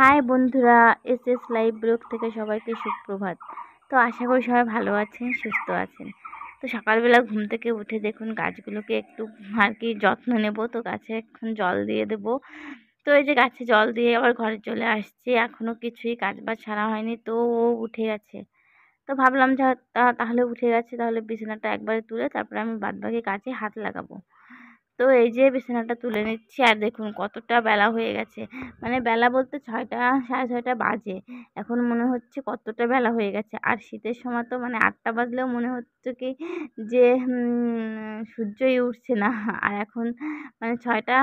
High বন্ধুরা, SS live blog থেকে সবাইকে সুপ্রভাত। তো আশা করি সবাই ভালো আছেন, সুস্থ আছেন। তো সকালবেলা ঘুম থেকে উঠে দেখুন গাছগুলোকে একটু আর কি যত্ন নেব। তো গাছে এখন জল দিয়ে দেব। তো এই যে গাছে জল দিয়ে আবার ঘরে চলে আসছি, এখনও কিছুই কাজ বাজ সারা হয়নি। তো ও উঠে গেছে। তো ভাবলাম যে তাহলে উঠে গেছে, তাহলে বিছানাটা একবারে তুলে তারপরে আমি বাদবাকি কাজে হাত লাগাবো। তো এই যে বিছানাটা তুলে নিচ্ছি, আর দেখুন কতটা বেলা হয়ে গেছে। মানে বেলা বলতে 6টা 6:30 বাজে। এখন মনে হচ্ছে কতটা বেলা হয়ে গেছে। আর শীতের সময় তো মানে 8টা বাজলেও মনে হচ্ছে কি যে সূর্যই উঠছে না। আর এখন মানে 6টা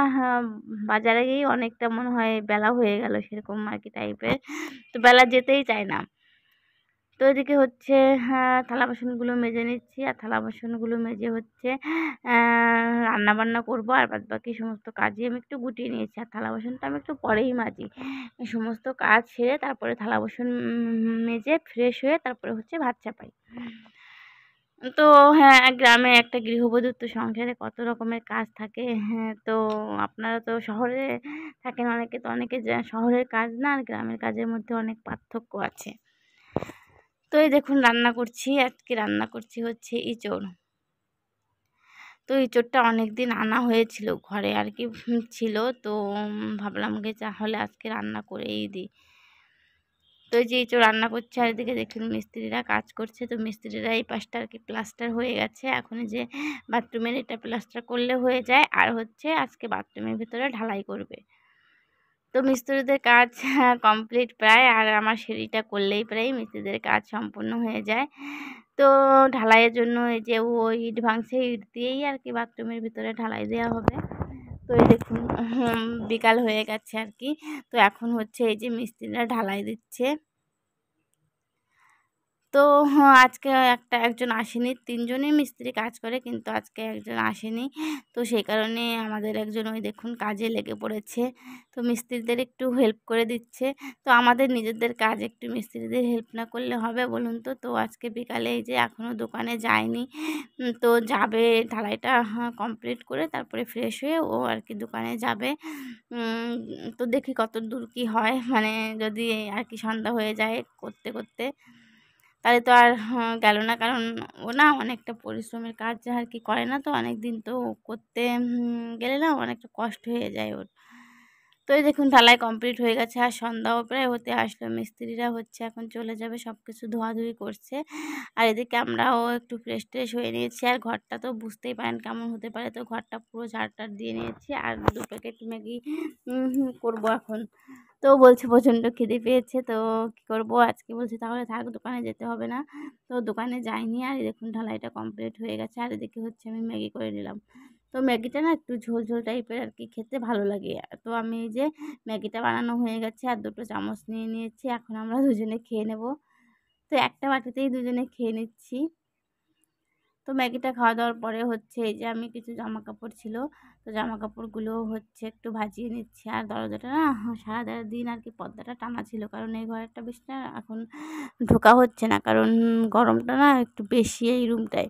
বাজার আগেই অনেকটা মনে হয় বেলা হয়ে গেল, সেরকম আর কি টাইপের। তো বেলা যেতেই চায় না। তো এদিকে হচ্ছে থালা বাসনগুলো মেজে নিচ্ছি, আর থালা বাসনগুলো মেজে হচ্ছে রান্না বান্না করবো, আর বাদ বাকি সমস্ত কাজই আমি একটু গুটিয়ে নিয়েছি। আর থালা বাসনটা আমি একটু পরেই মাজি। এই সমস্ত কাজ সেরে তারপরে থালা বাসন মেজে ফ্রেশ হয়ে তারপরে হচ্ছে ভাত চাপাই। তো হ্যাঁ, গ্রামে একটা গৃহবধূর তো সংসারে কত রকমের কাজ থাকে। হ্যাঁ, তো আপনারা তো শহরে থাকেন অনেকে, তো অনেকে শহরের কাজ না আর গ্রামের কাজের মধ্যে অনেক পার্থক্য আছে। তো এই দেখুন রান্না করছি, আজকে রান্না করছি হচ্ছে ইঁচড়। তো ইঁচড়টা অনেক দিন আনা হয়েছিল ঘরে আর কি ছিল। তো ভাবলাম যে তাহলে আজকে রান্না করেই দিই। তো এই যে ইঁচড় রান্না করছে, আর এদিকে দেখুন মিস্ত্রিরা কাজ করছে। তো মিস্ত্রিরা এই পাশটা আর কি প্লাস্টার হয়ে গেছে, এখন এই যে বাথরুমের এটা প্লাস্টার করলে হয়ে যায়। আর হচ্ছে আজকে বাথরুমের ভিতরে ঢালাই করবে। তো মিস্ত্রিদের কাজ কমপ্লিট প্রায়, আর আমার সিঁড়িটা করলেই প্রায় মিস্ত্রিদের কাজ সম্পূর্ণ হয়ে যায়। তো ঢালাইয়ের জন্য এই যে ও ইট ভাঙছে, ইট দিয়েই আর কি বাথরুমের ভিতরে ঢালাই দেওয়া হবে। তো এই দেখুন বিকাল হয়ে গেছে আর কি। তো এখন হচ্ছে এই যে মিস্ত্রিরা ঢালাই দিচ্ছে। তো আজকে একজন আসেনি, 3জনই মিস্ত্রি কাজ করে, কিন্তু আজকে একজন আসেনি। তো সেই কারণে আমাদের একজন ওই দেখুন কাজে লেগে পড়েছে। তো মিস্ত্রিদের একটু হেল্প করে দিচ্ছে। তো আমাদের নিজেদের কাজ একটু মিস্ত্রিদের হেল্প না করলে হবে বলুন তো? তো আজকে বিকালে এই যে এখনও দোকানে যায়নি। তো যাবে, ঢালাইটা কমপ্লিট করে তারপরে ফ্রেশ হয়ে ও আর কি দোকানে যাবে। তো দেখি কতদূর কী হয়, মানে যদি আর কি সন্ধ্যা হয়ে যায় করতে করতে, তাহলে তো আর গেল না। কারণ ও না অনেকটা পরিশ্রমের কাজ আর কি করে না, তো অনেক দিন তো করতে গেলে না অনেকটা কষ্ট হয়ে যায় ওর। তো এই দেখুন ঢালাই কমপ্লিট হয়ে গেছে, আর সন্ধ্যাও প্রায় হতে আসলো। মিস্ত্রিরা হচ্ছে এখন চলে যাবে, সব কিছু ধোয়াধুয়ি করছে। আর এদিকে আমরাও একটু ফ্রেশ ট্রেশ হয়ে নিয়েছি। আর ঘরটা তো বুঝতেই পারেন কেমন হতে পারে। তো ঘরটা পুরো ঝাড় টাড় দিয়ে নিয়েছি, আর 2 প্যাকেট ম্যাগি করবো এখন। তো বলছে প্রচণ্ড খিদে পেয়েছে। তো কী করবো, আজকে বলছি তাহলে থাক, দোকানে যেতে হবে না। তো দোকানে যাইনি। আর দেখুন ঢালাইটা কমপ্লিট হয়ে গেছে, আর এদিকে হচ্ছে আমি ম্যাগি করে নিলাম। তো ম্যাগিটা না একটু ঝোল ঝোল টাইপের আর কি খেতে ভালো লাগে। তো আমি এই যে ম্যাগিটা বানানো হয়ে গেছে, আর 2টো চামচ নিয়ে নিয়েছি। এখন আমরা দুজনে খেয়ে নেব। তো একটা বাটিতেই দুজনে খেয়ে নিচ্ছি। তো ম্যাগিটা খাওয়া দাওয়ার পরে হচ্ছে এই যে আমি কিছু জামা কাপড় ছিল, তো জামা কাপড়গুলো হচ্ছে একটু ভাজিয়ে নিচ্ছি। আর দরজাটা না সারা দিন আর কি পর্দাটা টানা ছিল, কারণ এই ঘরেরটা বেশ না এখন ঢোকা হচ্ছে না, কারণ গরমটা না একটু বেশি এই রুমটায়।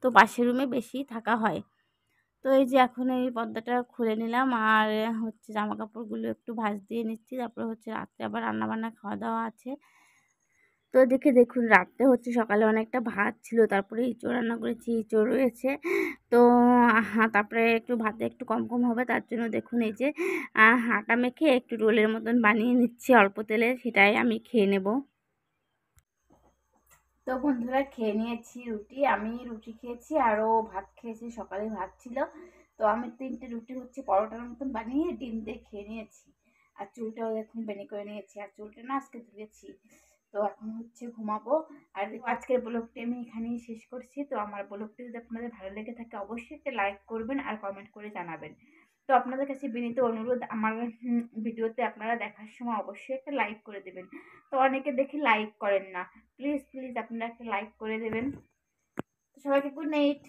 তো পাশের রুমে বেশি থাকা হয়। তো এই যে এখন এই পর্দাটা খুলে নিলাম, আর হচ্ছে জামা কাপড়গুলো একটু ভাঁজ দিয়ে নিচ্ছি। তারপরে হচ্ছে রাত্রে আবার রান্নাবান্না খাওয়া দাওয়া আছে। তো এদিকে দেখুন রাত্রে হচ্ছে সকালে অনেকটা ভাত ছিল, তারপরে ইঁচড় রান্না করেছি, ইঁচড় রয়েছে। তো তারপরে একটু ভাতে একটু কম কম হবে, তার জন্য দেখুন এই যে আটা মেখে একটু রোলের মতন বানিয়ে নিচ্ছি অল্প তেলে, সেটাই আমি খেয়ে নেব। তো বন্ধুরা খেয়ে নিয়েছি রুটি, আমি রুটি খেয়েছি আর ও ভাত খেয়েছি, সকালে ভাত ছিল। তো আমি 3টে রুটি হচ্ছে পরোটার মতন বানিয়ে ডিম দিয়ে খেয়ে নিয়েছি। আর চুলটাও দেখুন বেনি করে নিয়েছি, আর চুলটা না আজকে ধুয়েছি। তো এখন হচ্ছে ঘুমাবো। আর আজকের ব্লগটি আমি এখানেই শেষ করছি। তো আমার ব্লগটি যদি আপনাদের ভালো লেগে থাকে অবশ্যই একটা লাইক করবেন আর কমেন্ট করে জানাবেন। তো আপনাদের কাছে বিনীত অনুরোধ, আমার ভিডিওতে আপনারা দেখার সময় অবশ্যই একটা লাইক করে দেবেন। তো অনেকে দেখি লাইক করেন না, প্লিজ প্লিজ আপনারা একটা লাইক করে দেবেন। তো সবাইকে গুড নাইট।